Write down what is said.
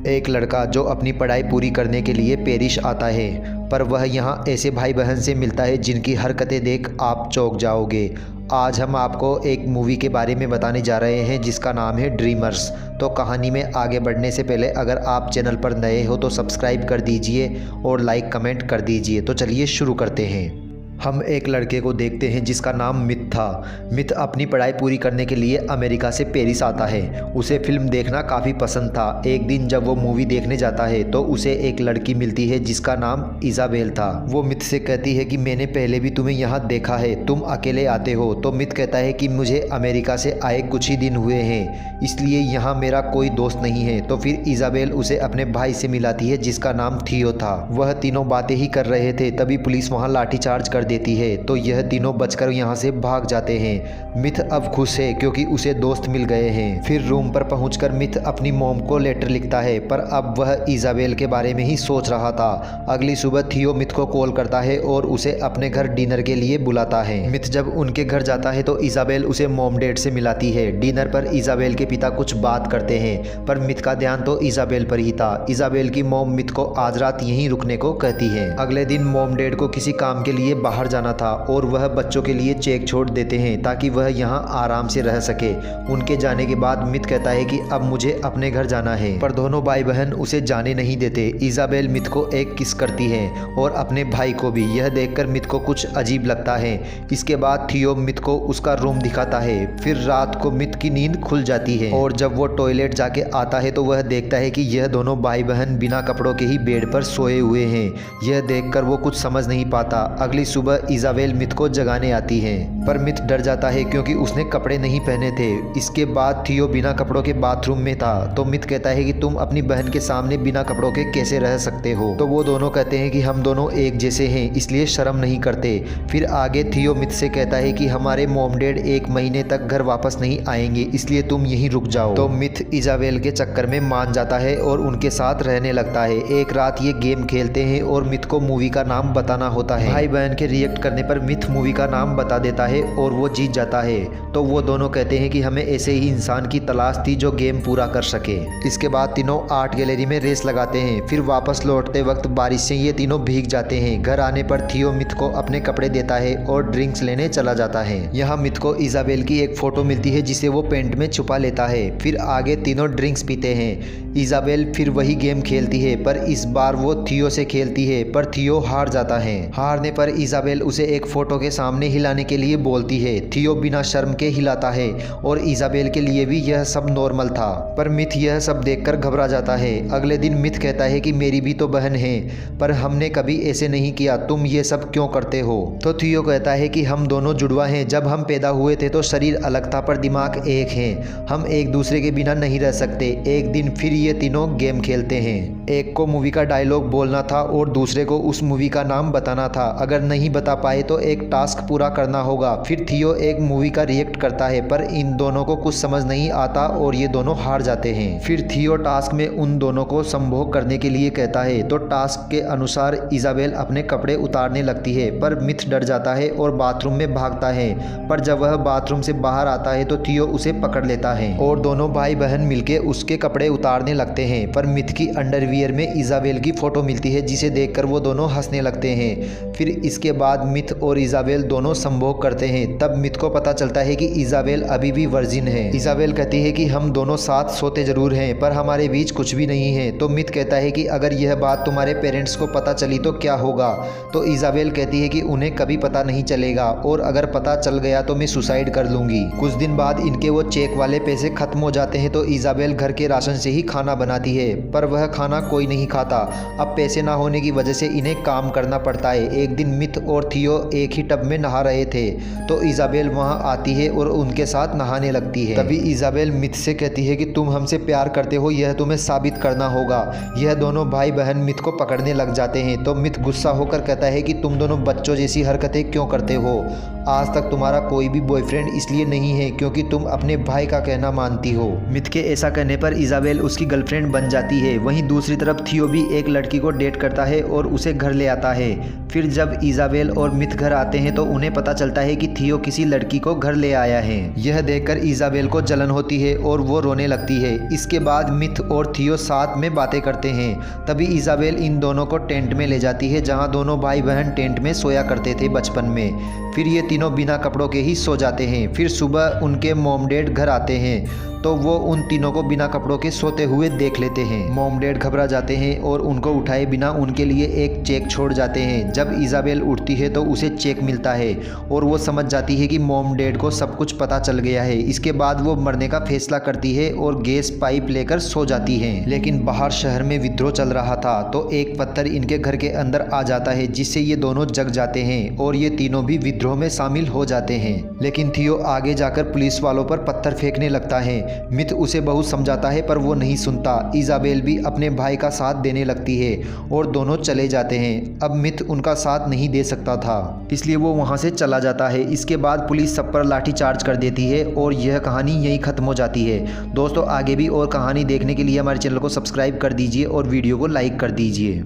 एक लड़का जो अपनी पढ़ाई पूरी करने के लिए पेरिस आता है, पर वह यहाँ ऐसे भाई बहन से मिलता है जिनकी हरकतें देख आप चौंक जाओगे। आज हम आपको एक मूवी के बारे में बताने जा रहे हैं जिसका नाम है ड्रीमर्स। तो कहानी में आगे बढ़ने से पहले अगर आप चैनल पर नए हो तो सब्सक्राइब कर दीजिए और लाइक कमेंट कर दीजिए। तो चलिए शुरू करते हैं। हम एक लड़के को देखते हैं जिसका नाम मिथ था। मिथ अपनी पढ़ाई पूरी करने के लिए अमेरिका से पेरिस आता है। उसे फिल्म देखना काफ़ी पसंद था। एक दिन जब वो मूवी देखने जाता है तो उसे एक लड़की मिलती है जिसका नाम इज़ाबेल था। वो मिथ से कहती है कि मैंने पहले भी तुम्हें यहाँ देखा है, तुम अकेले आते हो। तो मिथ कहता है कि मुझे अमेरिका से आए कुछ ही दिन हुए हैं, इसलिए यहाँ मेरा कोई दोस्त नहीं है। तो फिर इज़ाबेल उसे अपने भाई से मिलाती है जिसका नाम थियो था। वह तीनों बातें ही कर रहे थे, तभी पुलिस वहाँ लाठीचार्ज कर देती है। तो यह तीनों बचकर यहाँ से भाग जाते हैं। मिथ अब खुश है क्योंकि उसे दोस्त मिल गए हैं। फिर रूम पर पहुंचकर मिथ अपनी मॉम को लेटर लिखता है, पर अब वह इज़ाबेल के बारे में ही सोच रहा था। अगली सुबह थियो मिथ को कॉल करता है और उसे अपने घर डिनर के लिए बुलाता है। मिथ जब उनके घर जाता है तो इज़ाबेल उसे मॉम डैड से मिलाती है। डिनर पर इज़ाबेल के पिता कुछ बात करते हैं, पर मिथ का ध्यान तो इज़ाबेल पर ही था। इज़ाबेल की मॉम मिथ को आज रात यहीं रुकने को कहती है। अगले दिन मॉम डैड को किसी काम के लिए बाहर जाना था और वह बच्चों के लिए चेक छोड़ देते हैं ताकि वह यहाँ आराम से रह सके। उनके जाने के बाद मिथ कहता है कि अब मुझे अपने घर जाना है, पर दोनों भाई बहन उसे जाने नहीं देते। इज़ाबेल मिथ को एक किस करती है और अपने भाई को भी। यह देखकर मिथ को कुछ अजीब लगता है। इसके बाद थियो मिथ को उसका रूम दिखाता है। फिर रात को मिथ की नींद खुल जाती है और जब वो टॉयलेट जाके आता है तो वह देखता है कि यह दोनों भाई बहन बिना कपड़ों के ही बेड पर सोए हुए हैं। यह देखकर वो कुछ समझ नहीं पाता। अगली सुबह इज़ाबेल मिथ को जगाने आती है, पर मिथ डर जाता है क्योंकि उसने कपड़े नहीं पहने थे। इसके बाद थियो बिना कपड़ों के बाथरूम में था। तो मिथ कहता है कि तुम अपनी बहन के सामने बिना कपड़ों के कैसे रह सकते हो। तो वो दोनों कहते हैं कि हम दोनों एक जैसे हैं, इसलिए शर्म नहीं करते। फिर आगे थियो मिथ से कहता है कि हमारे मॉम डैड 1 महीने तक घर वापस नहीं आएंगे, इसलिए तुम यहीं रुक जाओ। तो मिथ इज़ाबेल के चक्कर में मान जाता है और उनके साथ रहने लगता है। एक रात ये गेम खेलते हैं और मिथ को मूवी का नाम बताना होता है। भाई बहन के रिएक्ट करने पर मिथ मूवी का नाम बता देता है और वो जीत जाता है। तो वो दोनों कहते हैं कि हमें ऐसे ही इंसान की तलाश थी जो गेम पूरा कर सके। इसके बाद तीनों आर्ट गैलरी में रेस लगाते हैं। फिर वापस लौटते वक्त बारिश से ये तीनों भीग जाते हैं। घर आने पर थियो मिथ को अपने कपड़े देता है और ड्रिंक्स लेने चला जाता है। यहाँ मिथ को इज़ाबेल की एक फोटो मिलती है जिसे वो पेंट में छुपा लेता है। फिर आगे तीनों ड्रिंक्स पीते हैं। इज़ाबेल फिर वही गेम खेलती है, पर इस बार वो थियो से खेलती है, पर थियो हार जाता है। हारने पर इज़ाबेल उसे एक फोटो के सामने हिलाने के लिए बोलती है। थियो बिना शर्म के हिलाता है और इज़ाबेल के लिए भी यह सब नॉर्मल था, पर मिथ यह सब देखकर घबरा जाता है। अगले दिन मिथ कहता है कि मेरी भी तो बहन है, पर हमने कभी ऐसे नहीं किया, तुम ये सब क्यों करते हो। तो थियो कहता है कि हम दोनों जुड़वा हैं। जब हम पैदा हुए थे तो शरीर अलग था पर दिमाग एक है। हम एक दूसरे के बिना नहीं रह सकते। एक दिन फिर ये तीनों गेम खेलते हैं। एक को मूवी का डायलॉग बोलना था और दूसरे को उस मूवी का नाम बताना था। अगर नहीं बता पाए तो एक टास्क पूरा करना होगा। फिर थियो एक मूवी का रिएक्ट करता है, पर इन दोनों को कुछ समझ नहीं आता और ये दोनों हार जाते हैं। फिर थियो टास्क में उन दोनों को संभोग करने के लिए कहता है। तो टास्क के अनुसार इज़ाबेल अपने कपड़े उतारने लगती है, पर मिथ डर जाता है और बाथरूम में भागता है। पर जब वह बाथरूम से बाहर आता है तो थियो उसे पकड़ लेता है और दोनों भाई बहन मिलकर उसके कपड़े उतारने लगते हैं। पर मिथ की अंडरवियर में इज़ाबेल की फोटो मिलती है जिसे देखकर वो दोनों हंसने लगते हैं। फिर इसके बाद मिथ और इज़ाबेल दोनों संभोग करते हैं। तब मिथ को पता चलता है कि इज़ाबेल अभी भी वर्जिन है। इज़ाबेल कहती है कि हम दोनों साथ सोते जरूर हैं, पर हमारे बीच कुछ भी नहीं है। तो मिथ कहता है कि अगर यह बात तुम्हारे पेरेंट्स को पता चली तो क्या होगा। तो इज़ाबेल कहती है कि उन्हें कभी पता नहीं चलेगा और अगर पता चल गया तो मैं सुसाइड कर लूँगी। कुछ दिन बाद इनके वो चेक वाले पैसे खत्म हो जाते हैं। तो इज़ाबेल घर के राशन से ही खाना बनाती है, पर वह खाना कोई नहीं खाता। अब पैसे ना होने की वजह से इन्हें काम करना पड़ता है। एक दिन मिथ और थियो एक ही टब में नहा रहे थे, तो इज़ाबेल वहां आती है और उनके साथ नहाने लगती है। तभी इज़ाबेल मिथ से कहती है कि तुम हमसे प्यार करते हो, यह तुम्हें साबित करना होगा। यह दोनों भाई बहन मिथ को पकड़ने लग जाते हैं। तो मिथ गुस्सा होकर कहता है कि तुम दोनों बच्चों जैसी हरकतें क्यों करते हो। आज तक तुम्हारा कोई भी बॉयफ्रेंड इसलिए नहीं है क्योंकि तुम अपने भाई का कहना मानती हो। मिथ के ऐसा कहने पर इज़ाबेल उसकी गर्लफ्रेंड बन जाती है। वहीं दूसरी तरफ थियो भी एक लड़की को डेट करता है और उसे घर ले आता है। फिर जब इज़ाबेल इजाबेल और मिथ घर आते हैं तो उन्हें पता चलता है कि थियो किसी लड़की को घर ले आया है। यह देखकर इजाबेल को जलन होती है और वो रोने लगती है। इसके बाद मिथ और थियो साथ में बातें करते हैं। तभी इजाबेल इन दोनों को टेंट में ले जाती है जहां दोनों भाई बहन टेंट में सोया करते थे बचपन में। फिर ये तीनों बिना कपड़ों के ही सो जाते हैं। फिर सुबह उनके मॉम डैड घर आते हैं तो वो उन तीनों को बिना कपड़ों के सोते हुए देख लेते हैं। मॉम डैड घबरा जाते हैं और उनको उठाए बिना उनके लिए एक चेक छोड़ जाते हैं। जब इजाबेल उठती है तो उसे चेक मिलता है और वो समझ जाती है कि मॉम डैड को सब कुछ पता चल गया है। इसके बाद वो मरने का फैसला करती है और गैस पाइप लेकर सो जाती है। लेकिन बाहर शहर में विद्रोह चल रहा था तो एक पत्थर इनके घर के अंदर आ जाता है जिससे ये दोनों जग जाते हैं और ये तीनों भी विद्रोह में शामिल हो जाते हैं। लेकिन थियो आगे जाकर पुलिस वालों पर पत्थर फेंकने लगता है। मिथ उसे बहुत समझाता है पर वो नहीं सुनता। इजाबेल भी अपने भाई का साथ देने लगती है और दोनों चले जाते हैं। अब मिथ उनका साथ नहीं दे सकता था इसलिए वो वहां से चला जाता है। इसके बाद पुलिस सब पर लाठी चार्ज कर देती है और यह कहानी यहीं खत्म हो जाती है। दोस्तों आगे भी और कहानी देखने के लिए हमारे चैनल को सब्सक्राइब कर दीजिए और वीडियो को लाइक कर दीजिए।